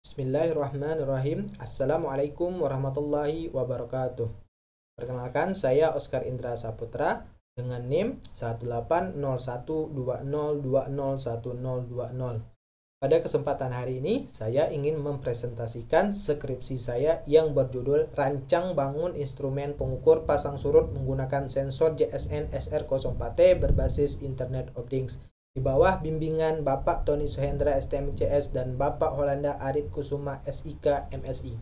Bismillahirrahmanirrahim. Assalamualaikum warahmatullahi wabarakatuh. Perkenalkan, saya Oscar Indra Saputra dengan NIM 180120201020. Pada kesempatan hari ini, saya ingin mempresentasikan skripsi saya yang berjudul Rancang Bangun Instrumen Pengukur Pasang Surut Menggunakan Sensor GSN SR04T Berbasis Internet of Things, di bawah bimbingan Bapak Tony Suhendra STMCS dan Bapak Holanda Arif Kusuma SIK MSI.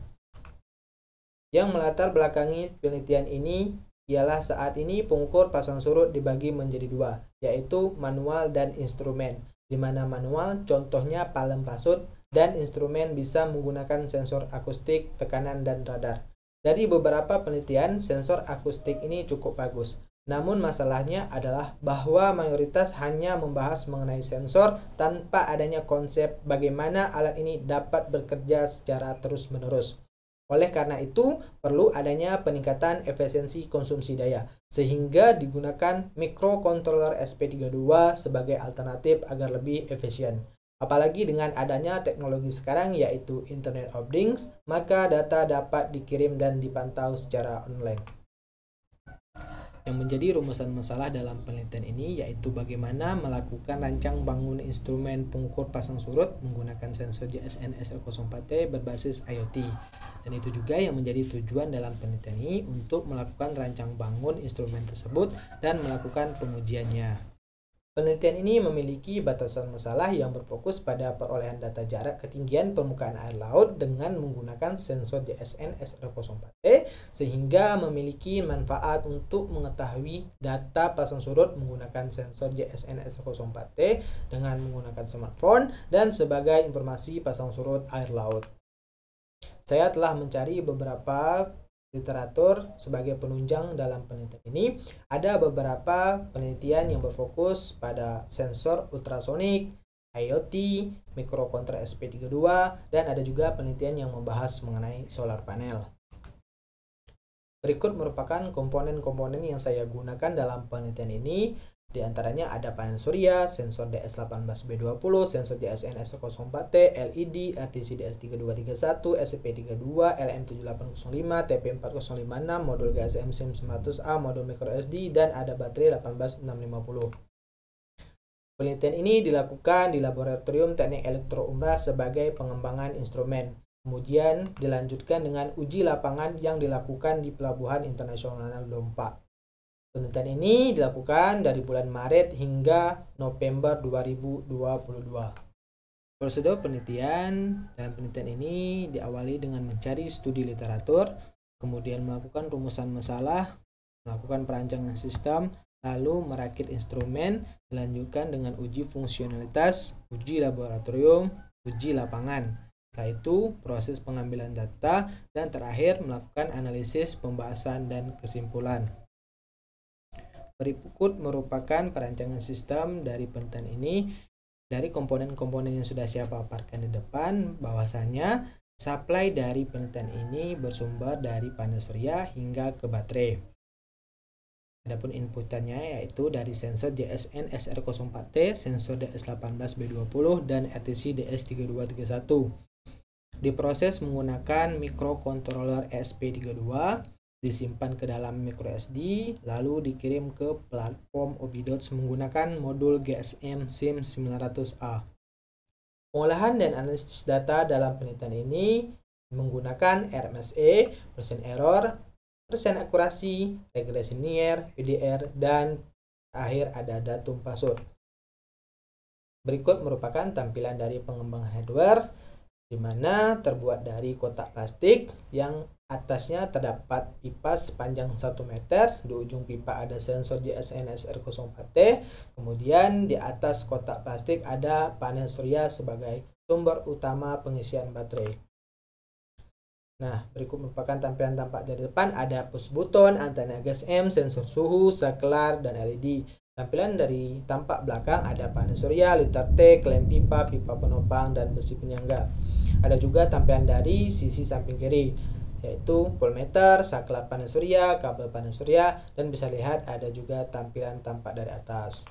Yang melatar belakangi penelitian ini ialah saat ini pengukur pasang surut dibagi menjadi dua, yaitu manual dan instrumen, di mana manual contohnya palem pasut dan instrumen bisa menggunakan sensor akustik, tekanan, dan radar. Dari beberapa penelitian, sensor akustik ini cukup bagus. Namun masalahnya adalah bahwa mayoritas hanya membahas mengenai sensor tanpa adanya konsep bagaimana alat ini dapat bekerja secara terus-menerus. Oleh karena itu, perlu adanya peningkatan efisiensi konsumsi daya, sehingga digunakan microcontroller SP32 sebagai alternatif agar lebih efisien. Apalagi dengan adanya teknologi sekarang yaitu Internet of Things, maka data dapat dikirim dan dipantau secara online. Yang menjadi rumusan masalah dalam penelitian ini yaitu bagaimana melakukan rancang bangun instrumen pengukur pasang surut menggunakan sensor GSN SR04T berbasis IoT. Dan itu juga yang menjadi tujuan dalam penelitian ini untuk melakukan rancang bangun instrumen tersebut dan melakukan pengujiannya. Penelitian ini memiliki batasan masalah yang berfokus pada perolehan data jarak ketinggian permukaan air laut dengan menggunakan sensor GSN SR04T, sehingga memiliki manfaat untuk mengetahui data pasang surut menggunakan sensor GSN SR04T dengan menggunakan smartphone dan sebagai informasi pasang surut air laut. Saya telah mencari beberapa literatur sebagai penunjang dalam penelitian ini. Ada beberapa penelitian yang berfokus pada sensor ultrasonik, IoT, microcontroller SP32, dan ada juga penelitian yang membahas mengenai solar panel. Berikut merupakan komponen-komponen yang saya gunakan dalam penelitian ini. Di antaranya ada panel surya, sensor DS18B20, sensor GSN SR04T, LED, RTC DS3231, SCP32, LM7805, TP4056, modul GSM SIM900A, modul microSD, dan ada baterai 18650. Penelitian ini dilakukan di Laboratorium Teknik Elektro Umrah sebagai pengembangan instrumen. Kemudian dilanjutkan dengan uji lapangan yang dilakukan di Pelabuhan Internasional Lompa. Penelitian ini dilakukan dari bulan Maret hingga November 2022. Prosedur penelitian dalam penelitian ini diawali dengan mencari studi literatur, kemudian melakukan rumusan masalah, melakukan perancangan sistem, lalu merakit instrumen, dilanjutkan dengan uji fungsionalitas, uji laboratorium, uji lapangan. Setelah itu, proses pengambilan data, dan terakhir melakukan analisis, pembahasan, dan kesimpulan. Berikut merupakan perancangan sistem dari penelitian ini. Dari komponen-komponen yang sudah saya paparkan di depan, bahwasanya supply dari penelitian ini bersumber dari panel surya hingga ke baterai. Adapun inputannya yaitu dari sensor GSN SR04T, sensor DS18B20, dan RTC DS3231. Diproses menggunakan microcontroller SP32, disimpan ke dalam microSD, lalu dikirim ke platform Obidots menggunakan modul GSM SIM900A. Pengolahan dan analisis data dalam penelitian ini menggunakan RMSE, persen error, persen akurasi, regresi linear, PDR, dan akhir ada datum pasut. Berikut merupakan tampilan dari pengembangan hardware, di mana terbuat dari kotak plastik yang atasnya terdapat pipa sepanjang 1 meter, di ujung pipa ada sensor GSN SR04T, kemudian di atas kotak plastik ada panel surya sebagai sumber utama pengisian baterai. Nah, berikut merupakan tampilan tampak dari depan, ada push button, antena GSM, sensor suhu, saklar, dan LED. Tampilan dari tampak belakang ada panel surya, liter T, klem pipa, pipa penopang, dan besi penyangga. Ada juga tampilan dari sisi samping kiri, yaitu voltmeter, saklar panel surya, kabel panel surya, dan bisa lihat ada juga tampilan tampak dari atas.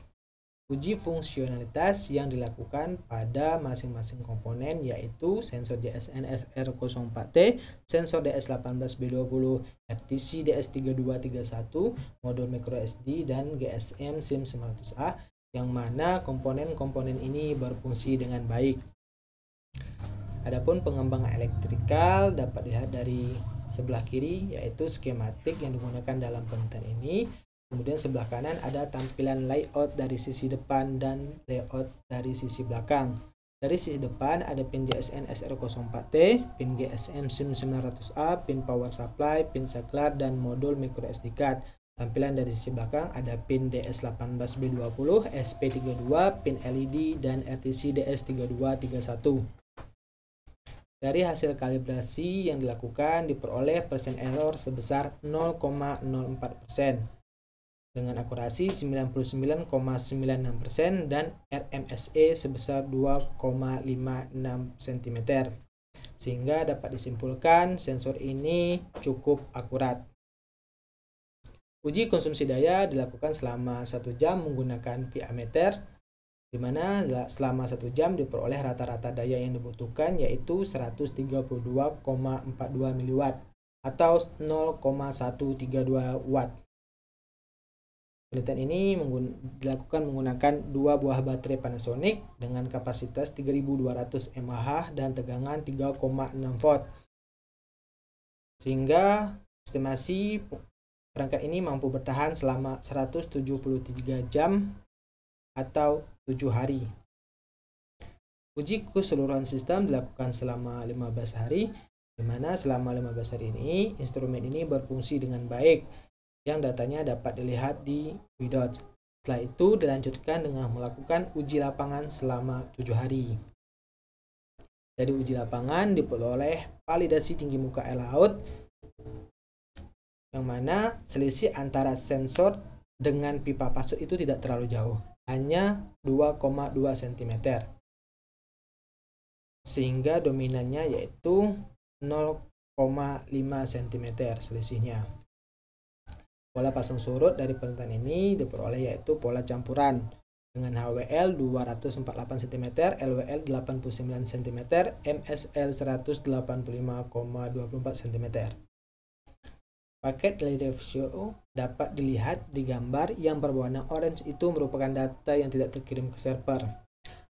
Uji fungsionalitas yang dilakukan pada masing-masing komponen yaitu sensor GSM SR04T, sensor DS18B20, RTC DS3231, modul microSD, dan GSM SIM900A, yang mana komponen-komponen ini berfungsi dengan baik. Adapun pengembangan elektrikal dapat dilihat dari sebelah kiri yaitu skematik yang digunakan dalam penelitian ini. Kemudian sebelah kanan ada tampilan layout dari sisi depan dan layout dari sisi belakang. Dari sisi depan ada pin GSM SR04T, pin GSM SIM900A, pin power supply, pin saklar, dan modul microSD card. Tampilan dari sisi belakang ada pin DS18B20, SP32, pin LED, dan RTC DS3231. Dari hasil kalibrasi yang dilakukan diperoleh persen error sebesar 0,04%. Dengan akurasi 99,96% dan RMSE sebesar 2,56 cm, sehingga dapat disimpulkan sensor ini cukup akurat. Uji konsumsi daya dilakukan selama 1 jam menggunakan VA meter, di mana selama 1 jam diperoleh rata-rata daya yang dibutuhkan yaitu 132,42 mW atau 0,132 watt. Penelitian ini dilakukan menggunakan 2 buah baterai Panasonic dengan kapasitas 3200 mAh dan tegangan 3,6 volt. Sehingga estimasi perangkat ini mampu bertahan selama 173 jam atau 7 hari. Uji keseluruhan sistem dilakukan selama 15 hari, di mana selama 15 hari ini instrumen ini berfungsi dengan baik, yang datanya dapat dilihat di widget. Setelah itu dilanjutkan dengan melakukan uji lapangan selama 7 hari. Dari uji lapangan diperoleh validasi tinggi muka air laut, yang mana selisih antara sensor dengan pipa pasut itu tidak terlalu jauh, hanya 2,2 cm. Sehingga dominannya yaitu 0,5 cm selisihnya. Pola pasang surut dari penelitian ini diperoleh yaitu pola campuran dengan HWL 248 cm, LWL 89 cm, MSL 185,24 cm. Paket ratio dapat dilihat di gambar yang berwarna orange, itu merupakan data yang tidak terkirim ke server.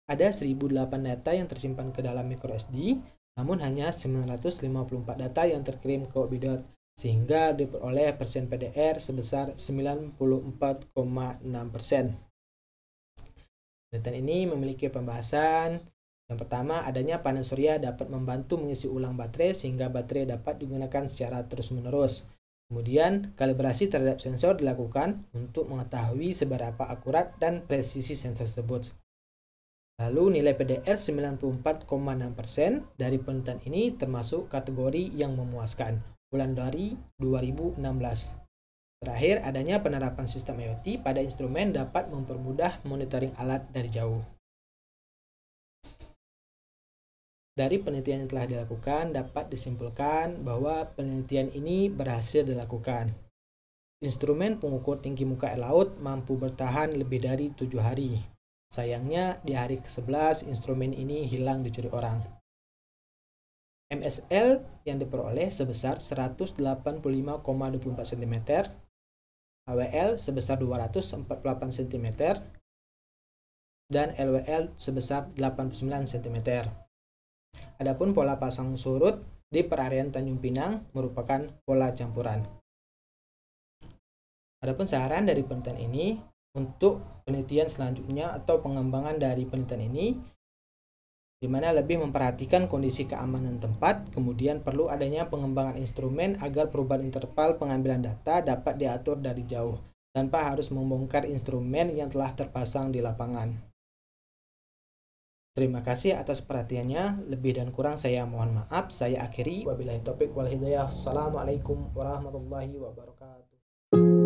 Ada 1008 data yang tersimpan ke dalam microSD, namun hanya 954 data yang terkirim ke widget, sehingga diperoleh persen PDR sebesar 94,6%. Penelitian ini memiliki pembahasan. Yang pertama, adanya panel surya dapat membantu mengisi ulang baterai sehingga baterai dapat digunakan secara terus-menerus. Kemudian, kalibrasi terhadap sensor dilakukan untuk mengetahui seberapa akurat dan presisi sensor tersebut. Lalu nilai PDR 94,6% dari penelitian ini termasuk kategori yang memuaskan. Bulan dari 2016. Terakhir, adanya penerapan sistem IoT pada instrumen dapat mempermudah monitoring alat dari jauh. Dari penelitian yang telah dilakukan dapat disimpulkan bahwa penelitian ini berhasil dilakukan. Instrumen pengukur tinggi muka air laut mampu bertahan lebih dari 7 hari. Sayangnya di hari ke-11 instrumen ini hilang dicuri orang. MSL yang diperoleh sebesar 185,24 cm, HWL sebesar 248 cm, dan LWL sebesar 89 cm. Adapun pola pasang surut di perarian Tanjung Pinang merupakan pola campuran. Adapun saran dari penelitian ini untuk penelitian selanjutnya atau pengembangan dari penelitian ini, di mana lebih memperhatikan kondisi keamanan tempat, kemudian perlu adanya pengembangan instrumen agar perubahan interval pengambilan data dapat diatur dari jauh, tanpa harus membongkar instrumen yang telah terpasang di lapangan. Terima kasih atas perhatiannya, lebih dan kurang saya mohon maaf. Saya akhiri, wabillahi taufiq wal hidayah. Assalamualaikum warahmatullahi wabarakatuh.